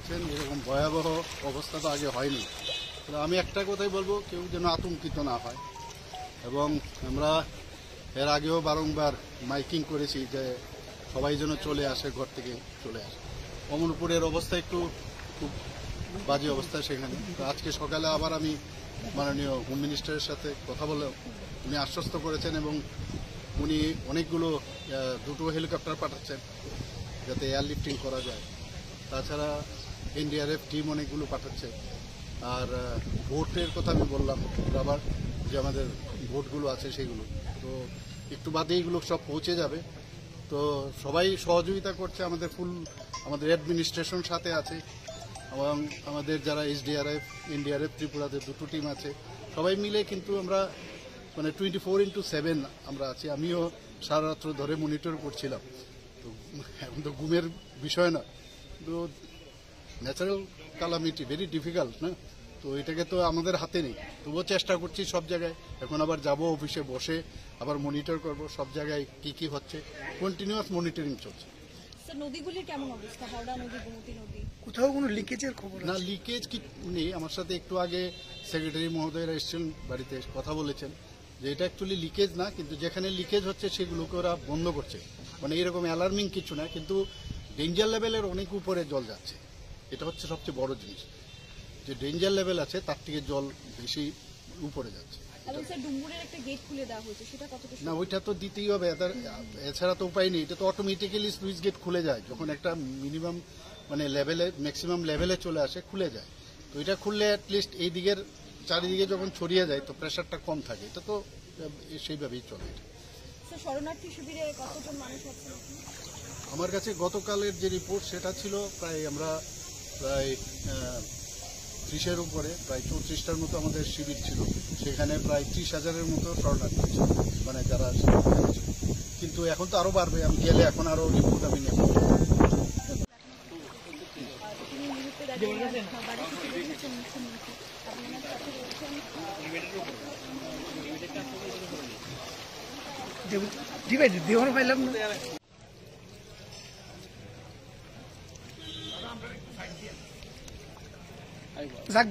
দেখছেন এরকম ভয়াবহ অবস্থা তো আগে হয়নি। আমি একটা কথাই বলবো, কেউ যেন আতঙ্কিত না হয়। এবং আমরা এর আগেও বারংবার মাইকিং করেছি যে সবাই যেন চলে আসে, ঘর থেকে চলে আসে। অমরপুরের অবস্থা একটু খুব বাজে অবস্থা সেখানে। তো আজকে সকালে আবার আমি মাননীয় হোম মিনিস্টারের সাথে কথা বলে উনি আশ্বস্ত করেছেন এবং উনি অনেকগুলো দুটো হেলিকপ্টার পাঠাচ্ছেন যাতে এয়ারলিফটিং করা যায়। তাছাড়া এনডিআরএফ টিম অনেকগুলো পাঠাচ্ছে। আর ভোটের কথা আমি বললাম, আবার যে আমাদের ভোটগুলো আছে সেগুলো তো একটু বাদে এগুলো সব পৌঁছে যাবে। তো সবাই সহযোগিতা করছে, আমাদের অ্যাডমিনিস্ট্রেশন সাথে আছে এবং আমাদের যারা এসডিআরএফ এনডিআরএফ ত্রিপুরাতে দুটো টিম আছে, সবাই মিলে কিন্তু আমরা 24/7 আমরা আছি। আমিও সারা রাত্র ধরে মনিটর করছিলাম। তো এখন তো ঘুমের বিষয় না, তো ন্যাচারাল কালামিটি ভেরি ডিফিকাল্ট না, তো এটাকে তো আমাদের হাতে নেই। তবুও চেষ্টা করছি সব জায়গায়। এখন আবার যাব অফিসে বসে আবার মনিটর করব সব জায়গায় কি কি হচ্ছে, কন্টিনিউয়াস মনিটরিং চলছে। নদীগুলির কেমন অবস্থা? হাওড়া নদী, গোমতী নদী, কোথাও কোনো লিকেজের খবর না? লিকেজ কি নেই। আমার সাথে একটু আগে সেক্রেটারি মহোদয়রা এসেছেন, বাড়িতে কথা বলেছেন যে এটা অ্যাকচুয়ালি লিকেজ না, কিন্তু যেখানে লিকেজ হচ্ছে সেগুলোকে ওরা বন্ধ করছে। মানে এরকম অ্যালার্মিং কিছু না, কিন্তু ডেঞ্জার লেভেলের অনেক উপরে জল যাচ্ছে। এটা হচ্ছে সবচেয়ে বড় জিনিস, যে ডেঞ্জার লেভেল আছে তার থেকে জল বেশি উপরে যাচ্ছে। এবং স্যার ডুম্বুরের একটা গেট খুলে দেওয়া হয়েছে, সেটা কতটা? না, ওইটা তো দিতেই হবে, এছাড়া তো উপায় নেই। এটা তো অটোমেটিক্যালি সুইচ গেট খুলে যায় যখন একটা মিনিমাম মানে লেভেলে ম্যাক্সিমাম লেভেলে চলে আসে, খুলে যায়। তো এটা খুললে অ্যাটলিস্ট এই দিকের চারিদিকে যখন ছড়িয়ে যায় তো প্রেশারটা কম থাকে। এটা তো সেইভাবেই চলে। স্যার শরণার্থী শিবিরে কতজন মানুষ আছেন? আমার কাছে গতকালের যে রিপোর্ট সেটা ছিল আমরা প্রায় 30-এর উপরে, প্রায় 34টার মতো আমাদের শিবির ছিল। সেখানে প্রায় 30,000-এর মতো শরণার্থী ছিল, মানে যারা, কিন্তু এখন তো আরো বাড়বে। আমি গেলে এখন আরো রিপোর্ট আমি নেব। দেওয়ার পাইলাম না। যাক